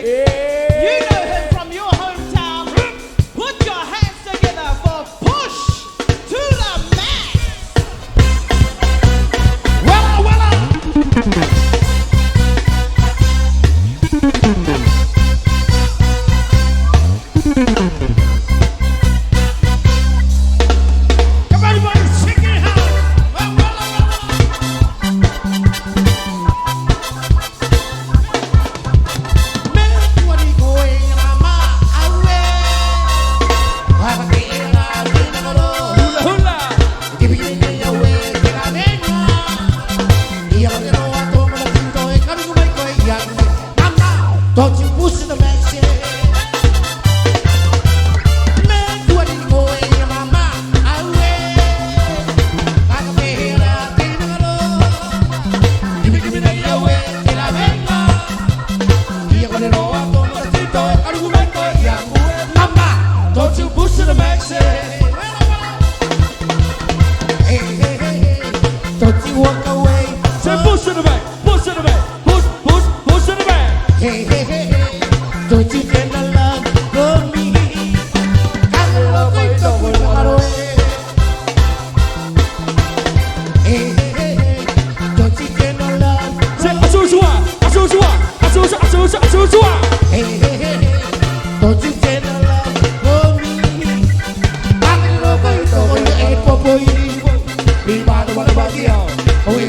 You know him from your hometown. Put your hands together for Push to the Max. Wella. Everybody shake your hands. Don't you push the max in. Man, what is going on, mama? I will. Like a bear, I think I'm alone. Give me the way, till I venga. Y con el robo, con el tito, argumento, y mama, don't you push the max in. Hey, don't you walk away. Say push to the back, push to the back, push to the back. Hey, don't you get the love of me? I'm loco y todo el mundo. Hey, don't you get the love? Say asuzua. Hey, don't you get the love of me? I'm loco y todo el mundo. Mi mano va a batir, oye,